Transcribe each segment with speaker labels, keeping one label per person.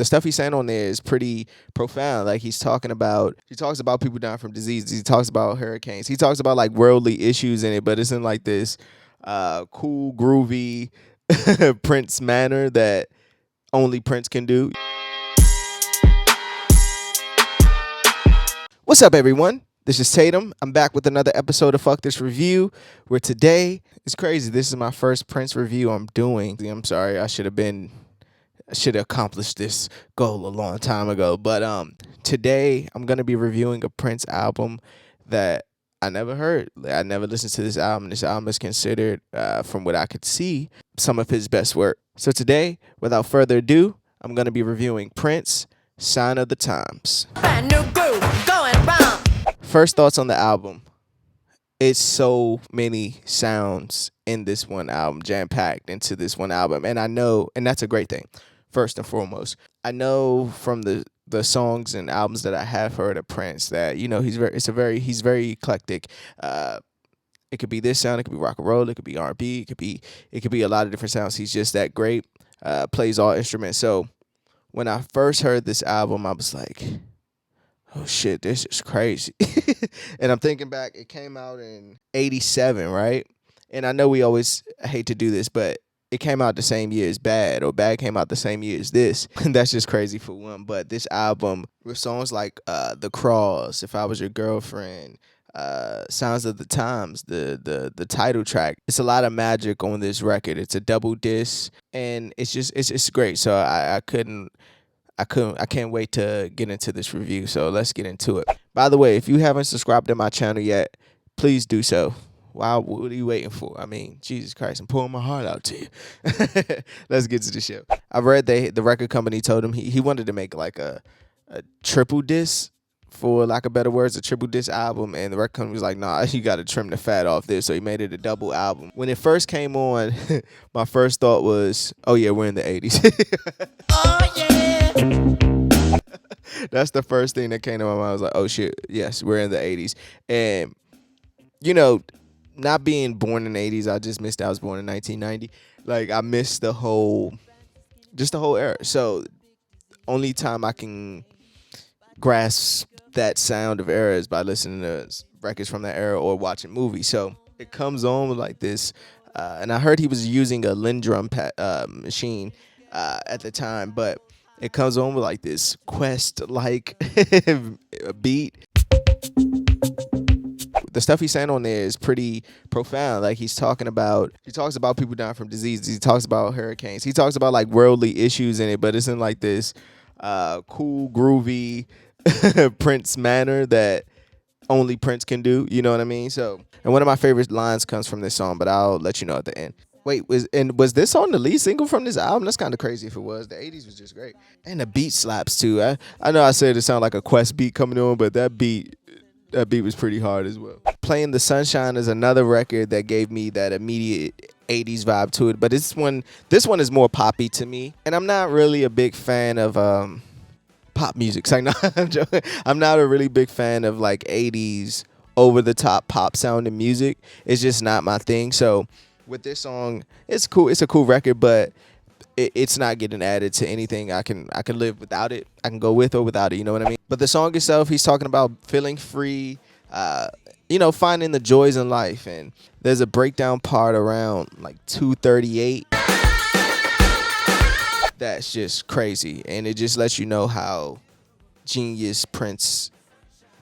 Speaker 1: the stuff he's saying on there is pretty profound. Like he talks about people dying from disease. He talks about hurricanes. He talks about like worldly issues in it, but it's in like this cool, groovy Prince manner that only Prince can do. What's up, everyone? This is Tatum. I'm back with another episode of Fuck This Review, where today, it's crazy, this is my first Prince review I'm doing. I'm sorry, I should have accomplished this goal a long time ago. But today, I'm going to be reviewing a Prince album that I never heard. I never listened to this album. This album is considered, from what I could see, some of his best work. So today, without further ado, I'm going to be reviewing Prince, Sign of the Times.
Speaker 2: Brand new groove going round.
Speaker 1: First thoughts on the album. It's so many sounds in this one album, jam-packed into this one album. And I know, and that's a great thing, first and foremost. I know from the songs and albums that I have heard of Prince that, you know, he's very eclectic. It could be this sound, it could be rock and roll, it could be R&B, it could be a lot of different sounds. He's just that great, plays all instruments. So when I first heard this album, I was like, oh shit, this is crazy. And I'm thinking back, it came out in 87, right? And I know we always hate to do this, but it came out the same year as Bad, or Bad came out the same year as this. And that's just crazy for one. But this album, with songs like The Cross, If I Was Your Girlfriend, Sounds of the Times, the title track, it's a lot of magic on this record. It's a double disc, and it's great. So I can't wait to get into this review, so let's get into it. By the way, if you haven't subscribed to my channel yet, please do so. Wow, what are you waiting for? I mean, Jesus Christ, I'm pouring my heart out to you. Let's get to the show. I read the record company told him he wanted to make like a triple disc, for lack of better words, a triple disc album, and the record company was like, nah, you got to trim the fat off this, so he made it a double album. When it first came on, my first thought was, oh yeah, we're in the 80s.
Speaker 2: Oh yeah.
Speaker 1: That's the first thing that came to my mind. I was like, oh shit, yes, we're in the 80s. And, you know, not being born in the 80s, I just missed I was born in 1990. Like, I missed the whole era. So, only time I can grasp that sound of era is by listening to records from that era or watching movies. So, it comes on with like this, and I heard he was using a Lindrum machine at the time, but it comes on with like this Quest-like beat. The stuff he's saying on there is pretty profound. Like he talks about people dying from disease. He talks about hurricanes. He talks about like worldly issues in it, but it's in like this cool, groovy Prince manner that only Prince can do. You know what I mean? So, and one of my favorite lines comes from this song, but I'll let you know at the end. Wait, was this on the lead single from this album? That's kind of crazy if it was. The 80s was just great. And the beat slaps too. I know I said it sounded like a Quest beat coming on, but that beat was pretty hard as well. Playing the Sunshine is another record that gave me that immediate 80s vibe to it. But this one is more poppy to me. And I'm not really a big fan of pop music. So I'm joking. I'm not a really big fan of like 80s over-the-top pop sounding music. It's just not my thing. So with this song, it's cool. It's a cool record, but it's not getting added to anything. I can live without it. I can go with or without it. You know what I mean? But the song itself, he's talking about feeling free, finding the joys in life. And there's a breakdown part around like 2:38. That's just crazy, and it just lets you know how genius Prince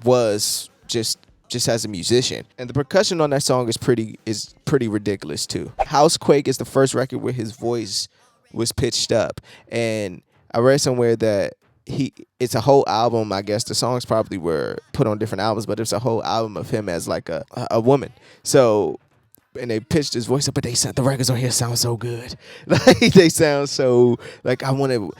Speaker 1: was just as a musician. And the percussion on that song is pretty ridiculous too. Housequake is the first record where his voice was pitched up, and I read somewhere that it's a whole album. I guess the songs probably were put on different albums, but it's a whole album of him as like a woman. So, and they pitched his voice up, but they said the records on here sound so good. Like they sound so like I wanted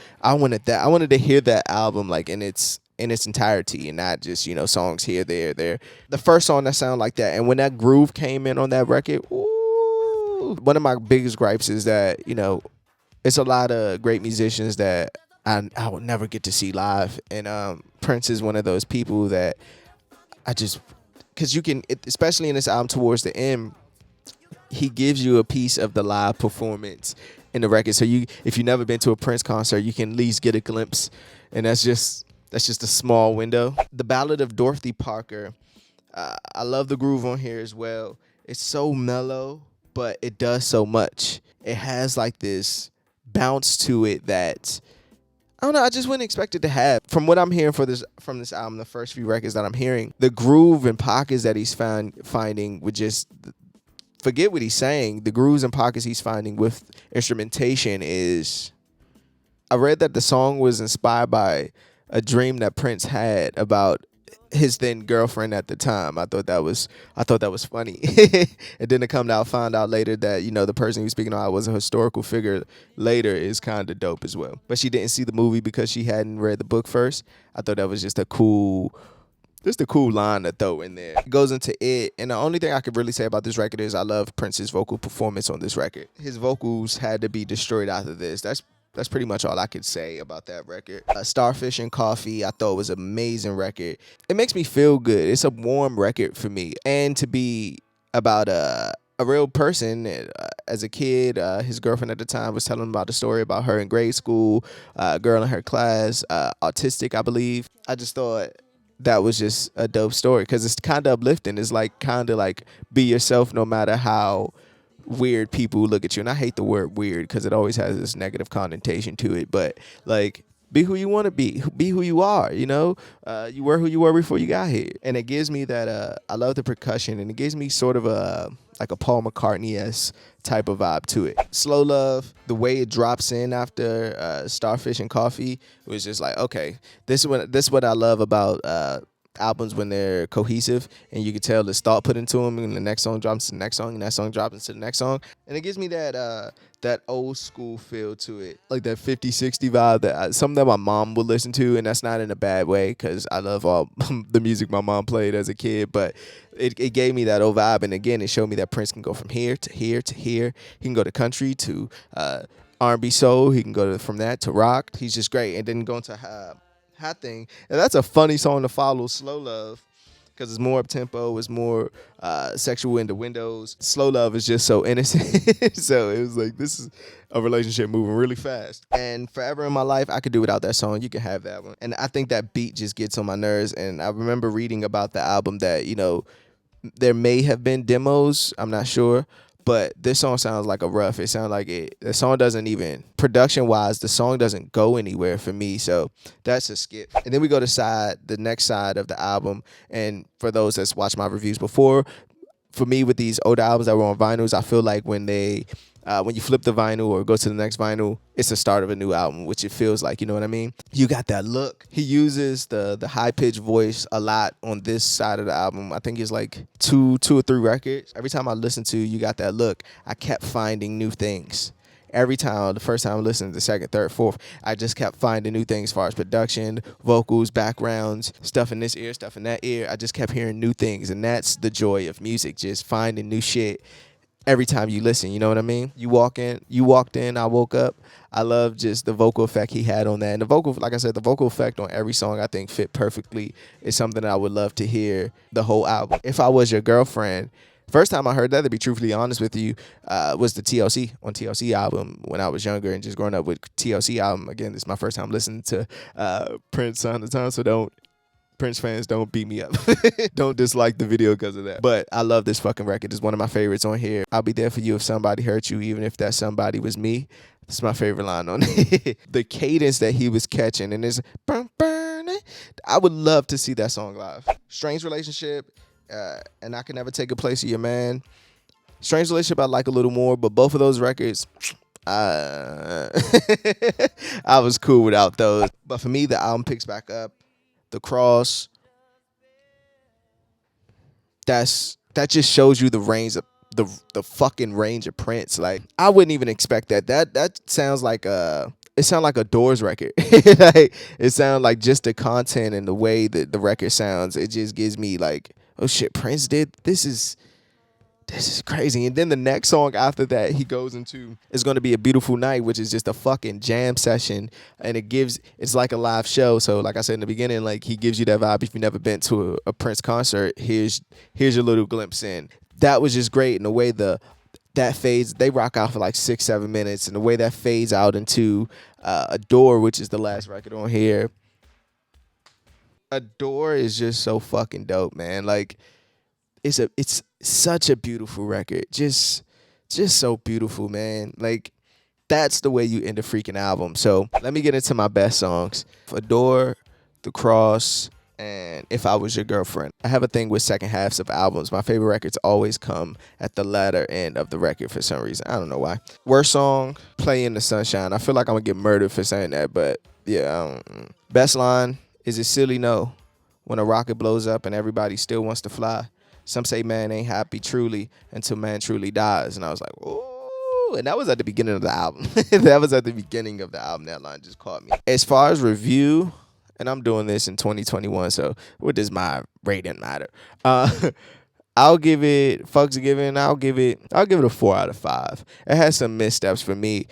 Speaker 1: that. I wanted to hear that album like in its entirety and not just, songs here, there. The first song that sounded like that, and when that groove came in on that record, ooh, one of my biggest gripes is that, it's a lot of great musicians that I would never get to see live. And Prince is one of those people that because you can, especially in this album towards the end, he gives you a piece of the live performance in the record. So if you've never been to a Prince concert, you can at least get a glimpse, and that's just a small window. The Ballad of Dorothy Parker. I love the groove on here as well. It's so mellow, but it does so much. It has like this bounce to it that I don't know. I just wouldn't expect it to have. From what I'm hearing from this album, the first few records that I'm hearing, the groove and pockets that he's finding with just forget what he's saying. The grooves and pockets he's finding with instrumentation is. I read that the song was inspired by a dream that Prince had about his then girlfriend at the time. I thought that was funny. And then to come out, find out later that the person he was speaking about was a historical figure later is kind of dope as well. But she didn't see the movie because she hadn't read the book first. I thought that was just a cool line to throw in there. It goes into it, and the only thing I could really say about this record is I love Prince's vocal performance on this record. His vocals had to be destroyed after this. That's pretty much all I could say about that record. Starfish and Coffee, I thought was an amazing record. It makes me feel good. It's a warm record for me. And to be about a real person, as a kid, his girlfriend at the time was telling him about the story about her in grade school, a girl in her class, autistic, I believe. I just thought that was just a dope story because it's kind of uplifting. It's like kind of like be yourself no matter how weird people look at you. And I hate the word weird because it always has this negative connotation to it, but like be who you want to be who you are, you were who you were before you got here. And it gives me that I love the percussion, and it gives me sort of a like a Paul McCartney-esque type of vibe to it. Slow Love, the way it drops in after Starfish and Coffee was just like, okay, this is what I love about albums when they're cohesive and you can tell there's thought put into them, and the next song drops to the next song and that song drops into the next song, and it gives me that old school feel to it, like that 50-60 vibe that something that my mom would listen to, and that's not in a bad way because I love all the music my mom played as a kid, but it gave me that old vibe. And again, it showed me that Prince can go from here to here to here. He can go to country to R&B soul. He can go from that to rock. He's just great. And then going to Hot Thing, and that's a funny song to follow, Slow Love, because it's more up tempo, it's more sexual innuendos. Slow Love is just so innocent. So it was like, this is a relationship moving really fast. And Forever in My Life, I could do without that song. You can have that one. And I think that beat just gets on my nerves. And I remember reading about the album that there may have been demos, I'm not sure, but this song sounds like a rough. It sounds like the song doesn't even, production wise, the song doesn't go anywhere for me. So that's a skip. And then we go to the next side of the album. And for those that's watched my reviews before, for me with these older albums that were on vinyls, I feel like when you flip the vinyl or go to the next vinyl, it's the start of a new album, which it feels like, you know what I mean? You got that look. He uses the high-pitched voice a lot on this side of the album. I think it's like two or three records. Every time I listen to You Got That Look, I kept finding new things. Every time, the first time I listened, the second, third, fourth, I just kept finding new things as far as production, vocals, backgrounds, stuff in this ear, stuff in that ear. I just kept hearing new things, and that's the joy of music, just finding new shit every time you listen, you know what I mean? You walked in, I woke up. I love just the vocal effect he had on that. And like I said, the vocal effect on every song I think fit perfectly. It's something that I would love to hear the whole album. If I Was Your Girlfriend, first time I heard that, to be truthfully honest with you, was the TLC album when I was younger and just growing up with TLC album. Again, this is my first time listening to Prince on the time, so Prince fans, don't beat me up. Don't dislike the video because of that. But I love this fucking record. It's one of my favorites on here. I'll be there for you if somebody hurt you, even if that somebody was me. It's my favorite line on it. The cadence that he was catching, and it's I would love to see that song live. Strange Relationship, and I Can Never Take a Place of Your Man. Strange Relationship I like a little more, but both of those records, I was cool without those. But for me, the album picks back up. The Cross, that just shows you the range of the fucking range of Prince. Like, I wouldn't even expect that. That sounds like it sounds like a Doors record. Like, it sounds like just the content and the way that the record sounds. It just gives me like, oh shit, Prince did this is crazy. And then the next song after that he goes into is going to be A Beautiful Night, which is just a fucking jam session, and it's like a live show. So like I said in the beginning, like, he gives you that vibe. If you've never been to a Prince concert, here's your little glimpse in. That was just great. And the way the that fades, they rock out for like 6-7 minutes, and the way that fades out into Adore, which is the last record on here. Adore is just so fucking dope, man. Like it's such a beautiful record. Just so beautiful, man. Like that's the way you end a freaking album. So let me get into my best songs. Adore, The Cross, and If I Was Your Girlfriend. I have a thing with second halves of albums. My favorite records always come at the latter end of the record for some reason. I don't know why. Worst song, Play in the Sunshine. I feel like I'm gonna get murdered for saying that, but yeah. Best line, Is it silly? No. When a rocket blows up and everybody still wants to fly. Some say man ain't happy truly until man truly dies. And I was like, ooh. And that was at the beginning of the album. That was at the beginning of the album. That line just caught me. As far as review, and I'm doing this in 2021, so what does my rating matter? I'll give it, fuck's given, I'll give it a 4 out of 5. It has some missteps for me,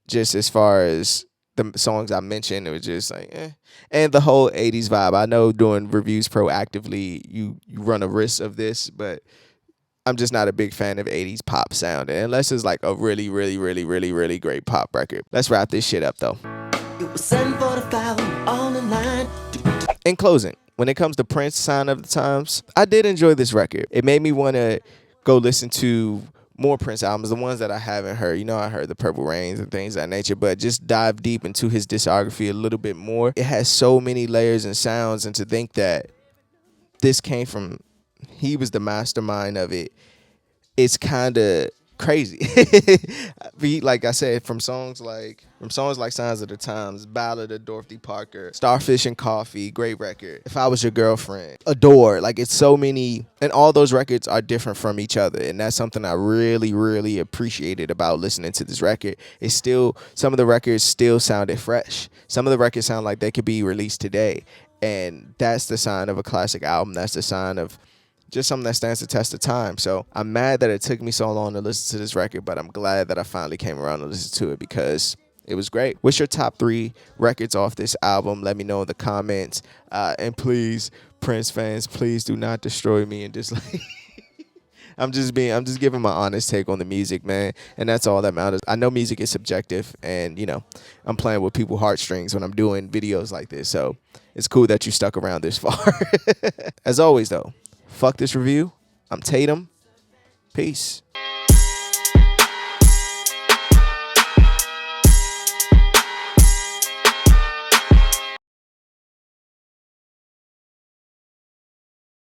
Speaker 1: just as far as the songs I mentioned. It was just like, eh. And the whole 80s vibe. I know doing reviews proactively, you run a risk of this, but I'm just not a big fan of 80s pop sound, unless it's like a really, really, really, really, really great pop record. Let's wrap this shit up, though.
Speaker 2: It was 7:45 on the line.
Speaker 1: In closing, when it comes to Prince, Sign of the Times, I did enjoy this record. It made me want to go listen to more Prince albums, the ones that I haven't heard. You know, I heard the Purple Rains and things of that nature, but just dive deep into his discography a little bit more. It has so many layers and sounds, and to think that this came from, he was the mastermind of it, it's kind of crazy. Like I said, from songs like Signs of the Times, Ballad of Dorothy Parker, Starfish and Coffee, great record. If I Was Your Girlfriend, Adore, like it's so many, and all those records are different from each other, and that's something I really, really appreciated about listening to this record. It's still, some of the records still sounded fresh. Some of the records sound like they could be released today, and that's the sign of a classic album. That's the sign of just something that stands the test of time. So I'm mad that it took me so long to listen to this record, but I'm glad that I finally came around to listen to it because it was great. What's your top 3 records off this album? Let me know in the comments. And please, Prince fans, please do not destroy me and dislike. I'm just giving my honest take on the music, man. And that's all that matters. I know music is subjective, and I'm playing with people's heartstrings when I'm doing videos like this. So it's cool that you stuck around this far. As always, though, fuck this review. I'm Tatum. Peace.